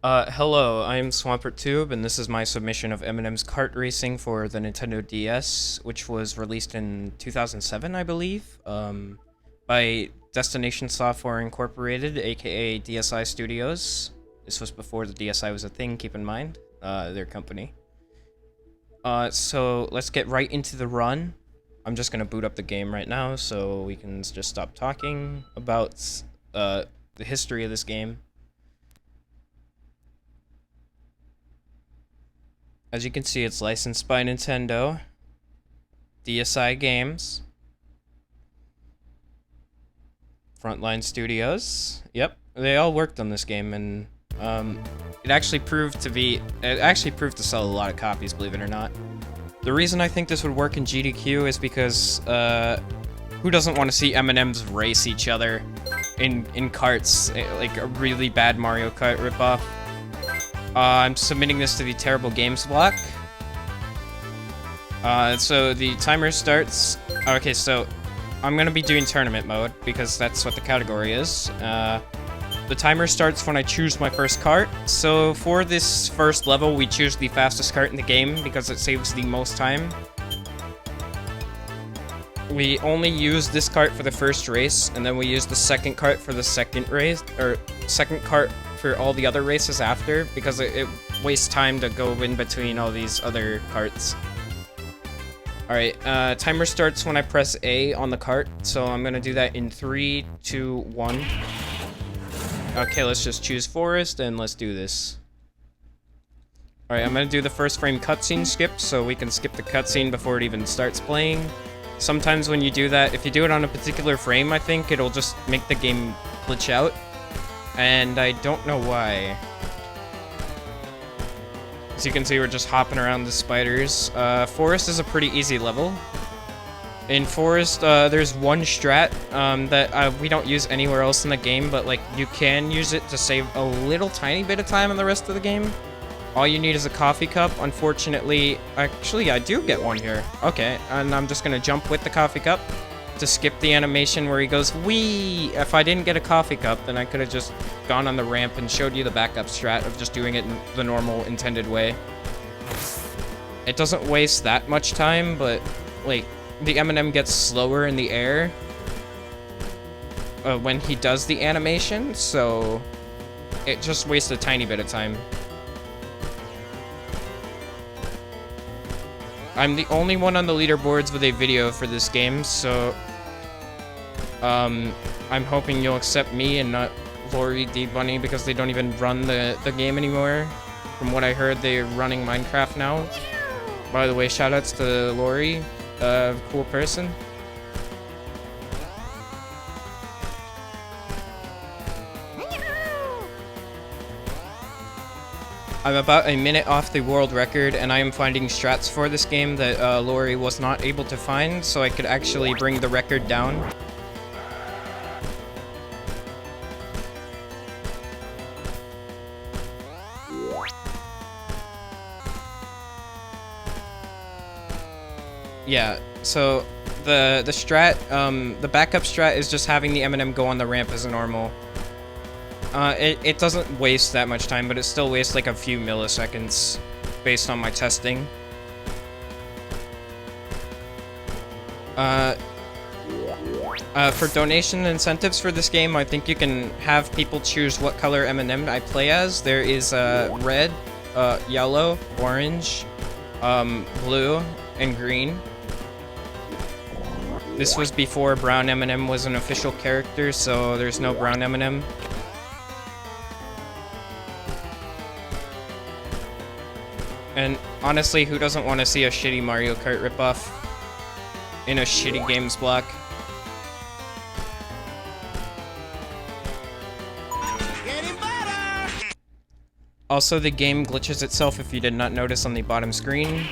Hello, I'm SwamperTube, and this is my submission of Eminem's Kart Racing for the Nintendo DS, which was released in 2007, I believe, by Destination Software Incorporated, aka DSi Studios. This was before the DSi was a thing, keep in mind, their company. So let's get right into the run. I'm just gonna boot up the game right now, so we can just stop talking about, the history of this game. As you can see, it's licensed by Nintendo, DSi Games, Frontline Studios. Yep, they all worked on this game, and it actually proved to sell a lot of copies, believe it or not. The reason I think this would work in GDQ is because who doesn't want to see M&Ms race each other in carts, like a really bad Mario Kart ripoff. I'm submitting this to the Terrible Games block. So the timer starts. Okay, so I'm gonna be doing tournament mode because that's what the category is. The timer starts when I choose my first cart. So for this first level, we choose the fastest cart in the game because it saves the most time. We only use this cart for the first race, and then we use the second cart for the second race, or second cart for all the other races after, because it wastes time to go in between all these other carts. Alright, timer starts when I press A on the cart, so I'm gonna do that in 3, 2, 1. Okay, let's just choose Forest, and let's do this. Alright, I'm gonna do the first frame cutscene skip, so we can skip the cutscene before it even starts playing. Sometimes when you do that, if you do it on a particular frame, I think it'll just make the game glitch out. And I don't know why. As you can see, we're just hopping around the spiders. Forest is a pretty easy level. In Forest, there's one strat that we don't use anywhere else in the game, but like you can use it to save a little tiny bit of time in the rest of the game. All you need is a coffee cup. Unfortunately, actually, I do get one here. Okay, and I'm just gonna jump with the coffee cup to skip the animation where he goes, wee! If I didn't get a coffee cup, then I could have just gone on the ramp and showed you the backup strat of just doing it in the normal intended way. It doesn't waste that much time, but, like, the M&M gets slower in the air when he does the animation, so it just wastes a tiny bit of time. I'm the only one on the leaderboards with a video for this game, so I'm hoping you'll accept me and not Lori D Bunny, because they don't even run the game anymore. From what I heard, they're running Minecraft now. By the way, shoutouts to Lori, cool person. I'm about a minute off the world record, and I am finding strats for this game that Lori was not able to find, so I could actually bring the record down. Yeah, so the strat, the backup strat is just having the M&M go on the ramp as normal. It doesn't waste that much time, but it still wastes like a few milliseconds based on my testing. For donation incentives for this game, I think you can have people choose what color M&M I play as. There is red, yellow, orange, blue, and green. This was before brown M&M was an official character, so there's no brown M&M. And honestly, who doesn't want to see a shitty Mario Kart ripoff in a shitty games block? Also, the game glitches itself if you did not notice on the bottom screen.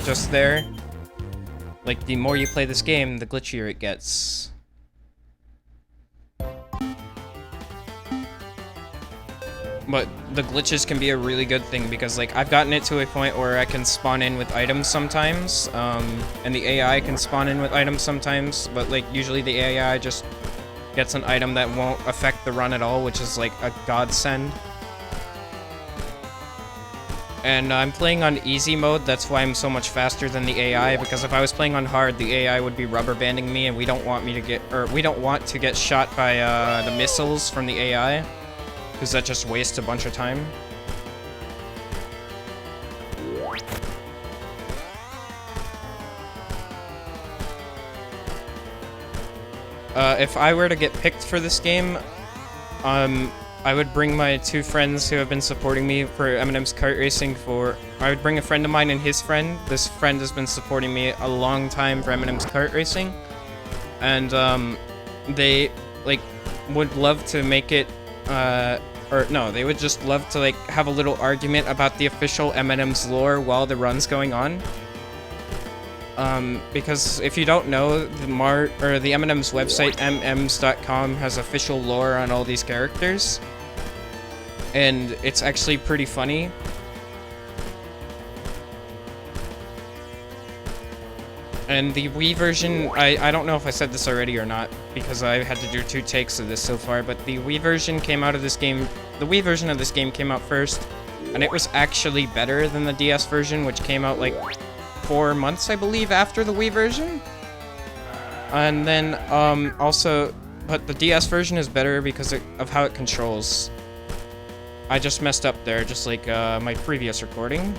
Just there. Like, the more you play this game, the glitchier it gets. But the glitches can be a really good thing because, like, I've gotten it to a point where I can spawn in with items sometimes, and the AI can spawn in with items sometimes, but, like, usually the AI just gets an item that won't affect the run at all, which is, like, a godsend. And I'm playing on easy mode, that's why I'm so much faster than the AI, because if I was playing on hard, the AI would be rubber banding me, and we don't want to get shot by the missiles from the AI, because that just wastes a bunch of time. If I were to get picked for this game, I would bring my 2 friends who have been supporting me for Eminem's kart racing I would bring a friend of mine and his friend. This friend has been supporting me a long time for Eminem's kart racing. And, they, like, would love to make it, or no, they would just love to, like, have a little argument about the official Eminem's lore while the run's going on. Because if you don't know, the Eminem's website, mms.com, has official lore on all these characters. And it's actually pretty funny. And the Wii version, I don't know if I said this already or not, because I had to do 2 takes of this so far, but the Wii version came out of this game, the Wii version of this game came out first, and it was actually better than the DS version, which came out like 4 months, I believe, after the Wii version. And then, but the DS version is better because of how it controls. I just messed up there, just like my previous recording.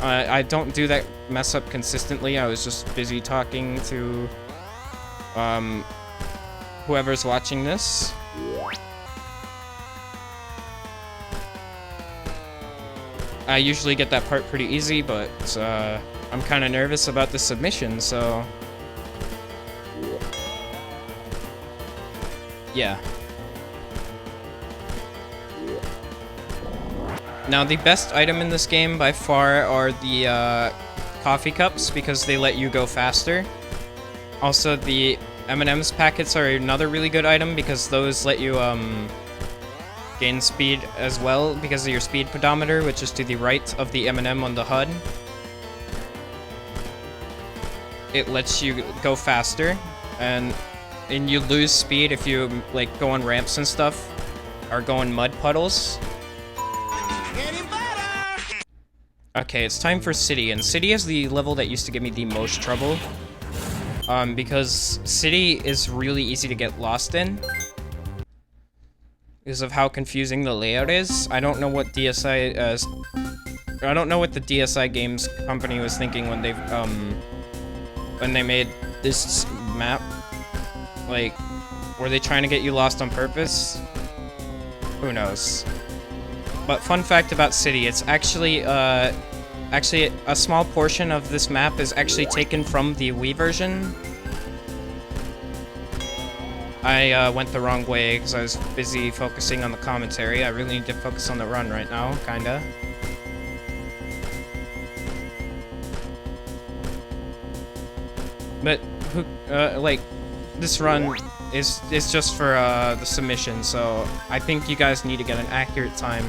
I don't do that mess up consistently. I was just busy talking to whoever's watching this. I usually get that part pretty easy, but I'm kind of nervous about the submission, so yeah. Now, the best item in this game by far are the coffee cups, because they let you go faster. Also, the M&M's packets are another really good item, because those let you gain speed as well, because of your speed pedometer, which is to the right of the M&M on the HUD. It lets you go faster, and you lose speed if you like go on ramps and stuff, or go in mud puddles. Okay, it's time for City, and City is the level that used to give me the most trouble. Because City is really easy to get lost in. Because of how confusing the layout is. I don't know what the DSi Games company was thinking when they made this map. Like, were they trying to get you lost on purpose? Who knows? But fun fact about City, it's actually a small portion of this map is actually taken from the Wii version. I went the wrong way because I was busy focusing on the commentary. I really need to focus on the run right now, kinda. But, like, this run is just for the submission, so I think you guys need to get an accurate time.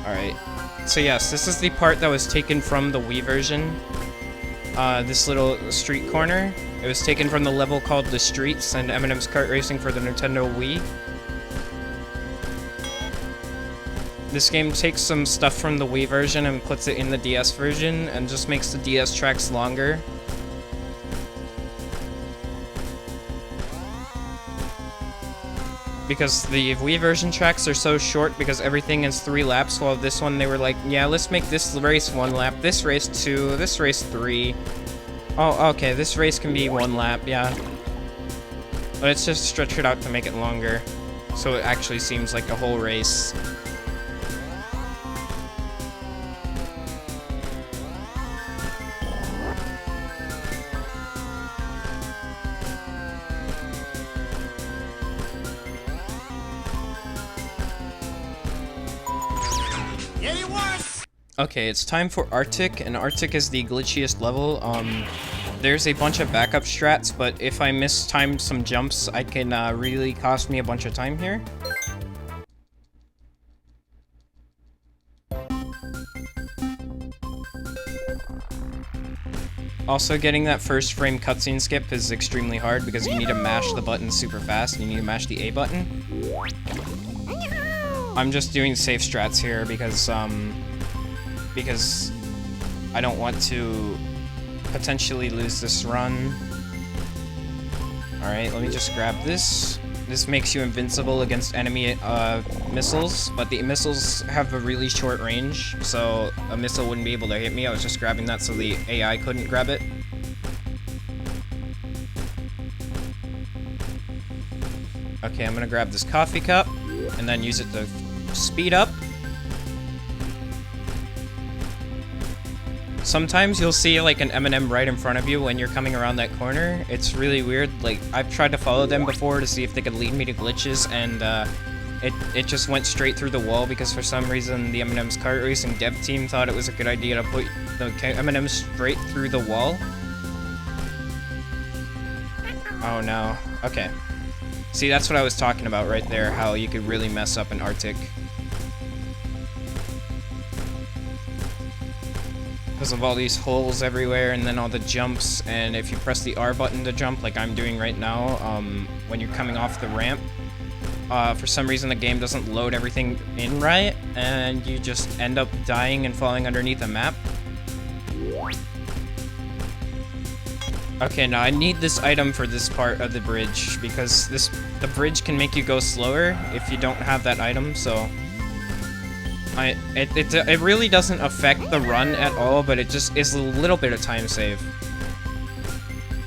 Alright, so yes, this is the part that was taken from the Wii version. This little street corner. It was taken from the level called The Streets and Eminem's Kart Racing for the Nintendo Wii. This game takes some stuff from the Wii version and puts it in the DS version, and just makes the DS tracks longer. Because the Wii version tracks are so short because everything is 3 laps, while this one they were like, yeah, let's make this race 1 lap, this race 2, this race 3. Oh, okay, this race can be 1 lap, yeah. But let's just stretch it out to make it longer, so it actually seems like a whole race. Okay, it's time for Arctic, and Arctic is the glitchiest level. There's a bunch of backup strats, but if I mistime some jumps, I can really cost me a bunch of time here. Also, getting that first frame cutscene skip is extremely hard because you need to mash the button super fast, and you need to mash the A button. I'm just doing safe strats here because I don't want to potentially lose this run. Alright, let me just grab this. This makes you invincible against enemy missiles, but the missiles have a really short range, so a missile wouldn't be able to hit me. I was just grabbing that so the AI couldn't grab it. Okay, I'm gonna grab this coffee cup, and then use it to speed up. Sometimes you'll see like an M&M right in front of you when you're coming around that corner. It's really weird. Like, I've tried to follow them before to see if they could lead me to glitches, and it just went straight through the wall because for some reason the M&M's kart racing dev team thought it was a good idea to put the M&M straight through the wall. Oh no. Okay. See, that's what I was talking about right there, how you could really mess up an Arctic. Because of all these holes everywhere, and then all the jumps, and if you press the R button to jump, like I'm doing right now, when you're coming off the ramp, for some reason the game doesn't load everything in right, and you just end up dying and falling underneath a map. Okay, now I need this item for this part of the bridge, because the bridge can make you go slower if you don't have that item, so... It really doesn't affect the run at all, but it just is a little bit of time save.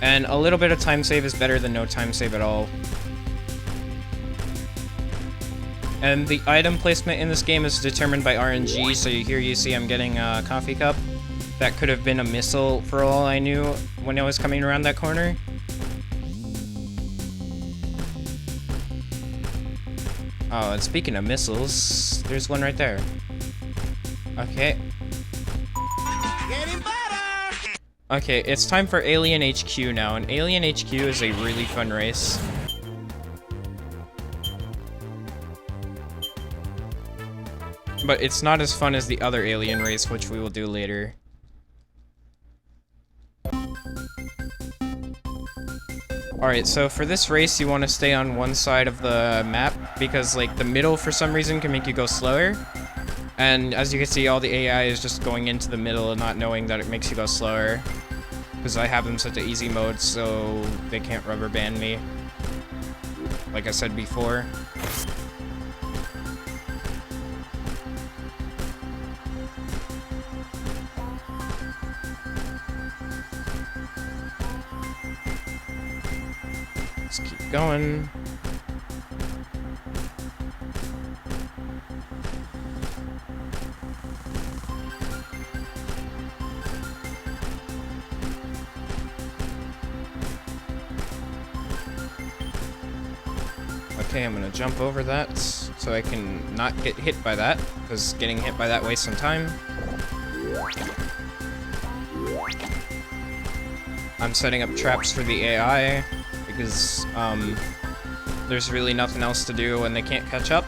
And a little bit of time save is better than no time save at all. And the item placement in this game is determined by RNG, so here you see I'm getting a coffee cup. That could have been a missile for all I knew when I was coming around that corner. Oh, and speaking of missiles, there's one right there. Okay. Getting better! Okay, it's time for Alien HQ now, and Alien HQ is a really fun race. But it's not as fun as the other Alien race, which we will do later. Alright, so for this race, you want to stay on one side of the map, because, like, the middle, for some reason, can make you go slower. And as you can see, all the AI is just going into the middle and not knowing that it makes you go slower. Because I have them set to easy mode, so they can't rubber band me. Like I said before. Let's keep going. Okay, I'm gonna jump over that so I can not get hit by that, because getting hit by that wastes some time. I'm setting up traps for the AI, because there's really nothing else to do when they can't catch up,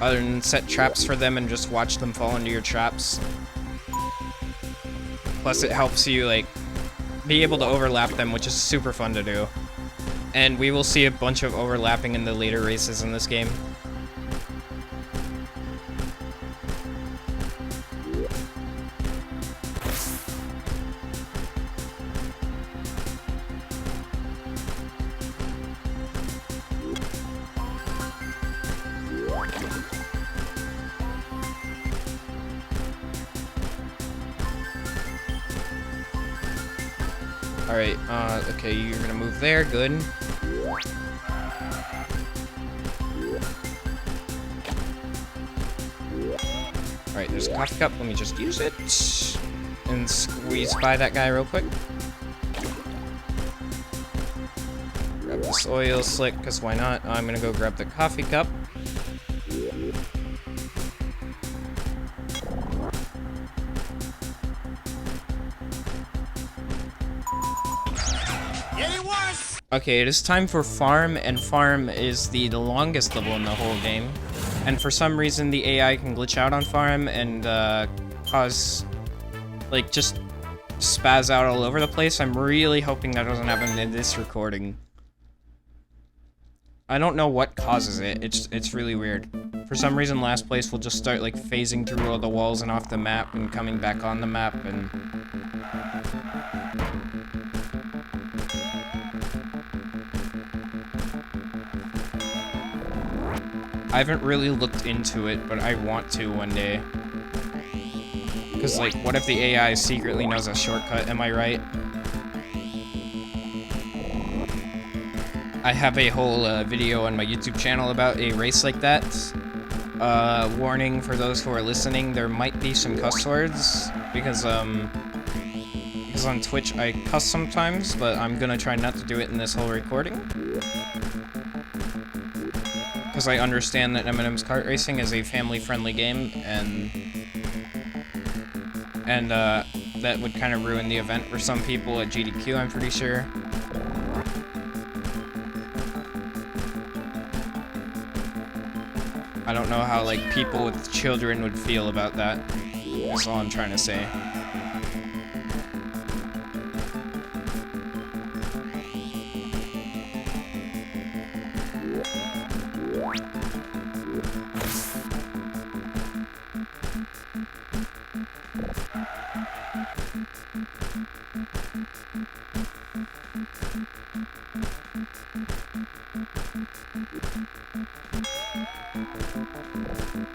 other than set traps for them and just watch them fall into your traps. Plus it helps you, like, be able to overlap them, which is super fun to do. And we will see a bunch of overlapping in the later races in this game. Alright, okay, you're gonna move there, good. Alright, there's a coffee cup, let me just use it. And squeeze by that guy real quick. Grab this oil slick, because why not? I'm gonna go grab the coffee cup. Okay, it is time for Farm, and Farm is the longest level in the whole game. And for some reason, the AI can glitch out on Farm and cause, like, just spaz out all over the place. I'm really hoping that doesn't happen in this recording. I don't know what causes it. It's really weird. For some reason, last place will just start like phasing through all the walls and off the map and coming back on the map and... I haven't really looked into it, but I want to one day. Because, like, what if the AI secretly knows a shortcut, am I right? I have a whole video on my YouTube channel about a race like that. Warning for those who are listening, there might be some cuss words, because on Twitch I cuss sometimes, but I'm gonna try not to do it in this whole recording. Because I understand that Eminem's Kart Racing is a family-friendly game, and that would kind of ruin the event for some people at GDQ, I'm pretty sure. I don't know how, like, people with children would feel about that. That's all I'm trying to say.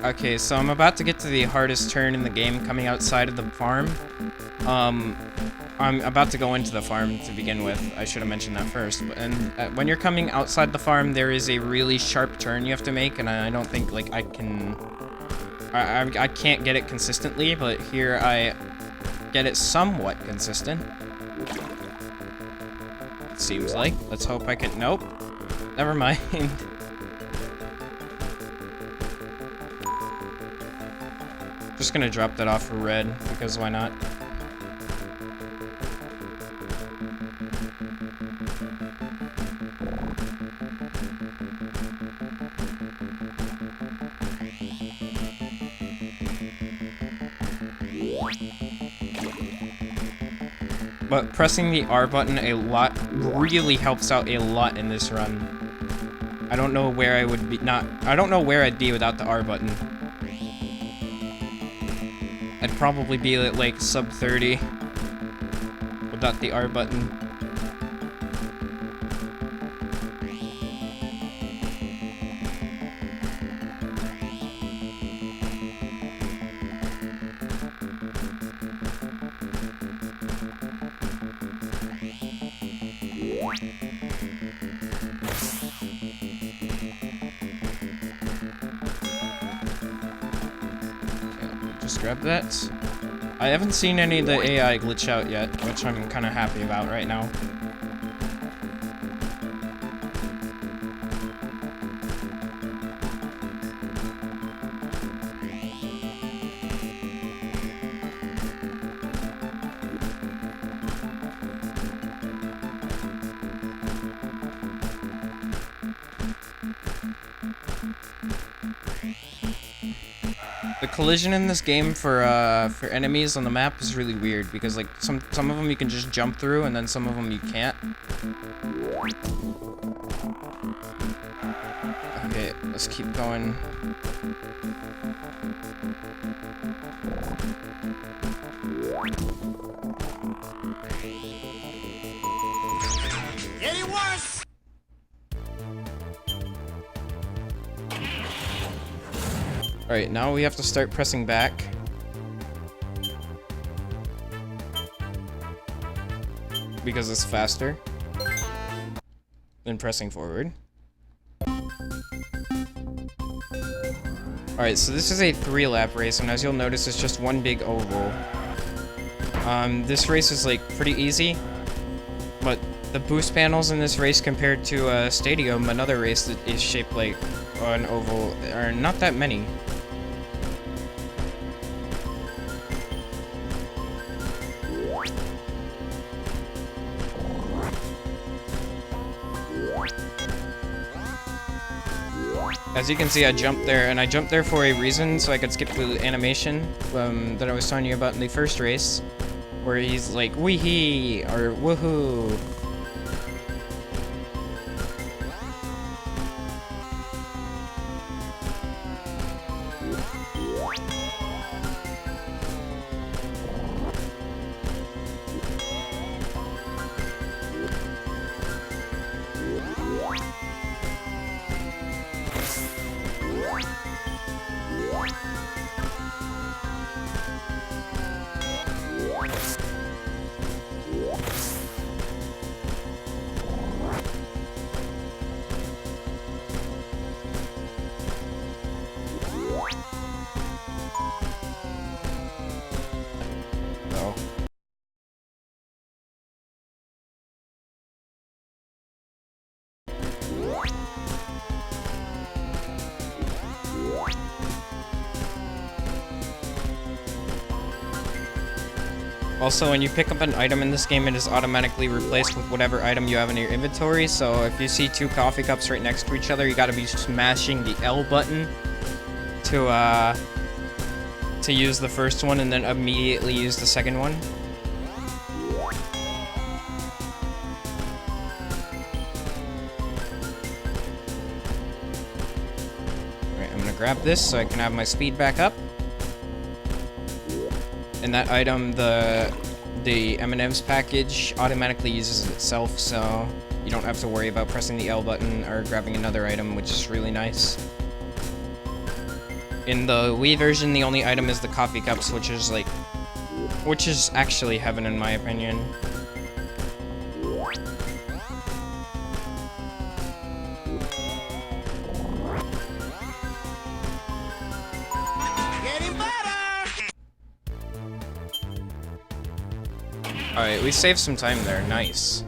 Okay, so I'm about to get to the hardest turn in the game coming outside of the farm. I'm about to go into the farm to begin with. I should have mentioned that first. And when you're coming outside the farm, there is a really sharp turn you have to make, and I don't think, like, I can't get it consistently, but here I get it somewhat consistent. It seems like. Let's hope I can... Nope. Never mind. Just gonna drop that off for red, because why not? But pressing the R button a lot really helps out a lot in this run. I don't know where I would be I don't know where I'd be without the R button. I'd probably be at, like, sub 30 without the R button. Just grab that. I haven't seen any of the AI glitch out yet, which I'm kind of happy about right now. The collision in this game for enemies on the map is really weird because, like, some of them you can just jump through and then some of them you can't. Okay, let's keep going. Getting worse! Alright, now we have to start pressing back. Because it's faster than pressing forward. Alright, so this is a 3-lap race, and as you'll notice, it's just one big oval. This race is, like, pretty easy, but the boost panels in this race compared to Stadium, another race that is shaped like an oval, are not that many. As you can see, I jumped there, and I jumped there for a reason, so I could skip the animation that I was telling you about in the first race. where he's like, wee-hee, or woohoo. No. Also, when you pick up an item in this game, it is automatically replaced with whatever item you have in your inventory, so if you see two coffee cups right next to each other, you gotta be smashing the L button to use the first one and then immediately use the second one. Alright, I'm gonna grab this so I can have my speed back up. And that item, the M&M's package, automatically uses itself, so you don't have to worry about pressing the L button or grabbing another item, which is really nice. In the Wii version, the only item is the coffee cups, which is actually heaven in my opinion. Getting better. Alright, we saved some time there, nice.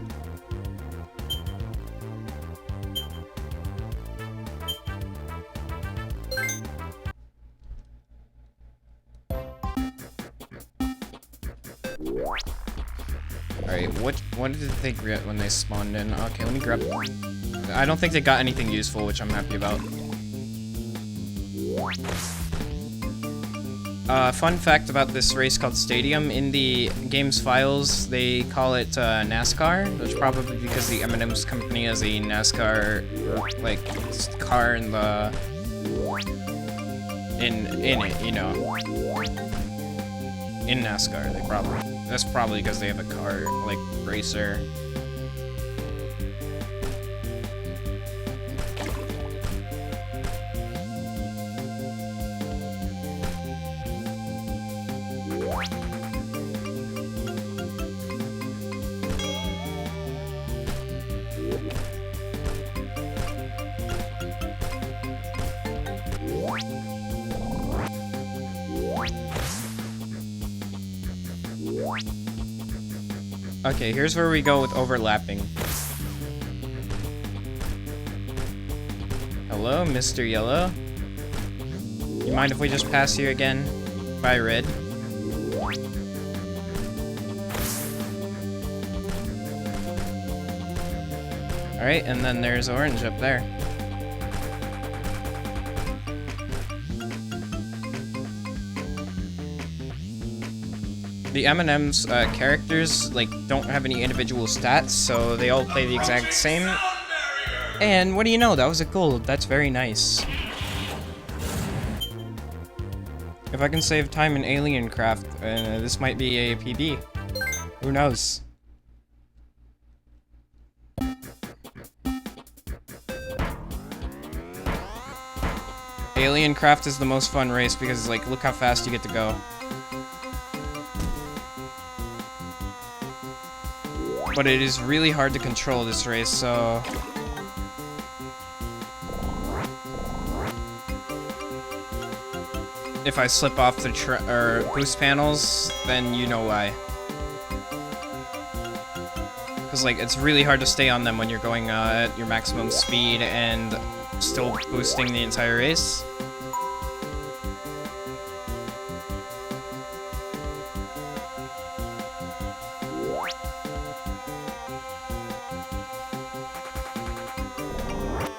Alright, what did they get when they spawned in? Okay, let me grab... I don't think they got anything useful, which I'm happy about. Fun fact about this race called Stadium, in the game's files, they call it NASCAR, which is probably because the M&M's company has a NASCAR, like, car in the... in it, you know. In NASCAR, they probably... That's probably because they have a car, like, racer. Okay, here's where we go with overlapping. Hello, Mr. Yellow. You mind if we just pass you again? Bye, Red. Alright, and then there's Orange up there. The M&M's characters, like, don't have any individual stats, so they all play the exact same. And what do you know? That was a gold. That's very nice. If I can save time in Alien Craft, this might be a PB. Who knows? Alien Craft is the most fun race because, like, look how fast you get to go. But it is really hard to control this race, so... If I slip off the boost panels, then you know why. Because, like, it's really hard to stay on them when you're going at your maximum speed and still boosting the entire race.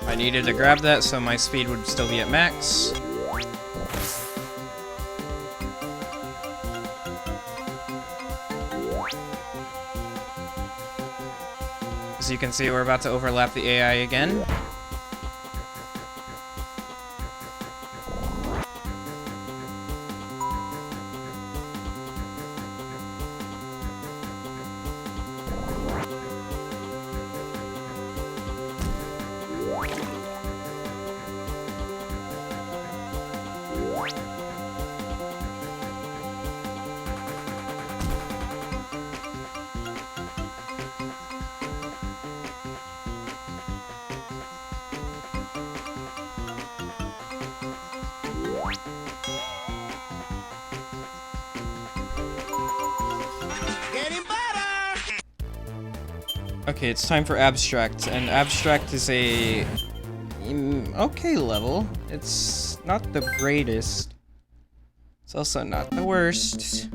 I needed to grab that so my speed would still be at max. As you can see, we're about to overlap the AI again. Getting better. Okay, it's time for Abstract, and Abstract is a okay level. It's not the greatest. It's also not the worst.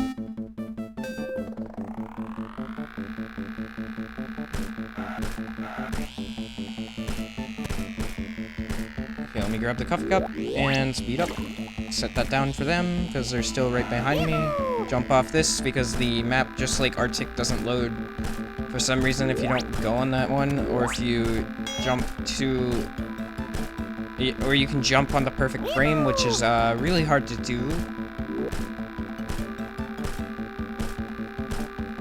Okay, let me grab the coffee cup and speed up. Set that down for them, because they're still right behind me. Jump off this, because the map, just like Arctic, doesn't load for some reason if you don't go on that one, or if you jump to... Or you can jump on the perfect frame, which is really hard to do.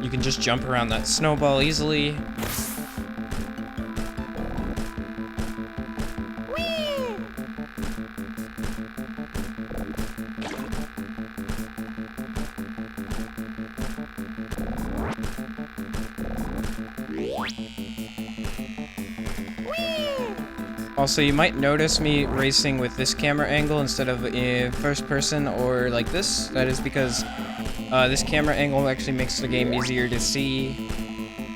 You can just jump around that snowball easily. Also, you might notice me racing with this camera angle instead of in first person or like this. That is because this camera angle actually makes the game easier to see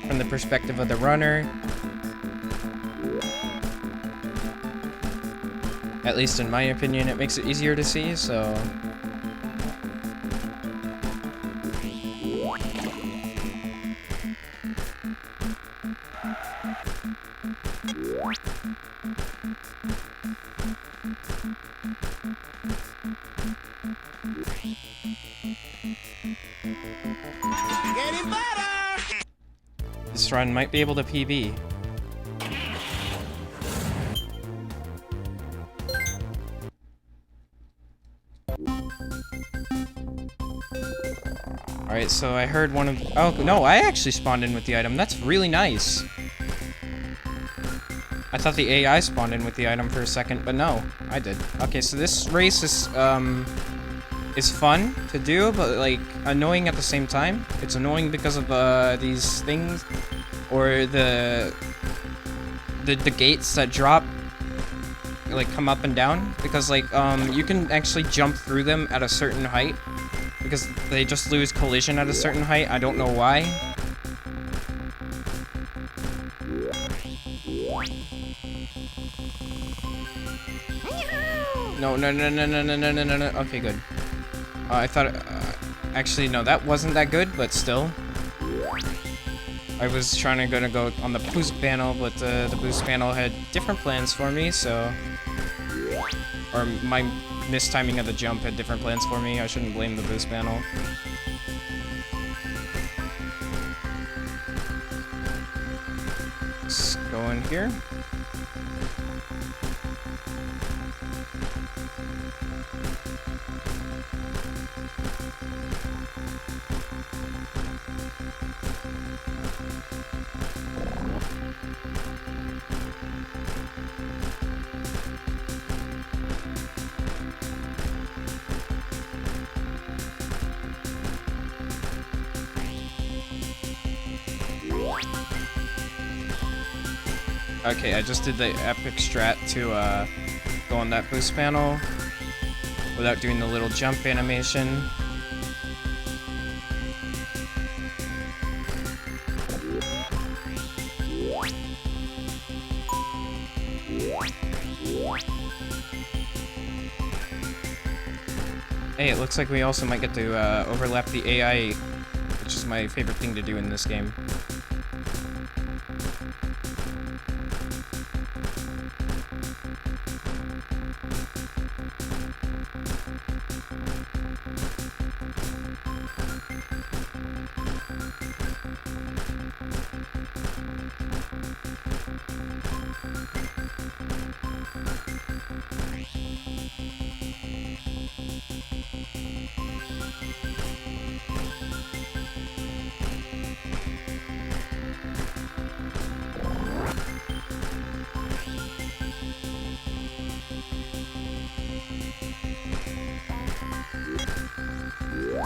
from the perspective of the runner. At least in my opinion, it makes it easier to see, so... Getting better. This run might be able to PB. Alright, so I heard one of... Oh, no, I actually spawned in with the item. That's really nice. I thought the AI spawned in with the item for a second, but no, I did. Okay, so this race is fun to do, but, like, annoying at the same time. It's annoying because of, these things, or the gates that drop, like, come up and down, because, like, you can actually jump through them at a certain height, because they just lose collision at a certain height. I don't know why. No. Okay, good. I thought... actually, no, that wasn't that good, but still. I was gonna go on the boost panel, but the boost panel had different plans for me, so... Or my mistiming of the jump had different plans for me. I shouldn't blame the boost panel. Let's go in here. Okay, I just did the epic strat to go on that boost panel without doing the little jump animation. Hey, it looks like we also might get to overlap the AI, which is my favorite thing to do in this game.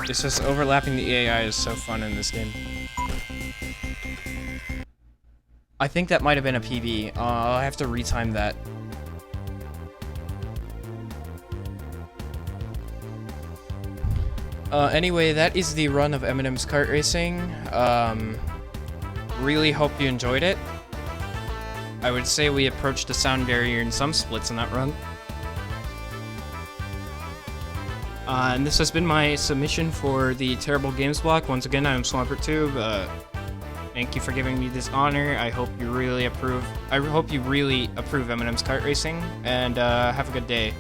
It's just overlapping the AI is so fun in this game. I think that might have been a PB. I'll have to retime that. Anyway, that is the run of Eminem's kart racing. Really hope you enjoyed it. I would say we approached the sound barrier in some splits in that run. And this has been my submission for the Terrible Games block. Once again, I'm SwamperTube. Thank you for giving me this honor. I hope you really approve. I hope you really approve Eminem's kart racing, and have a good day.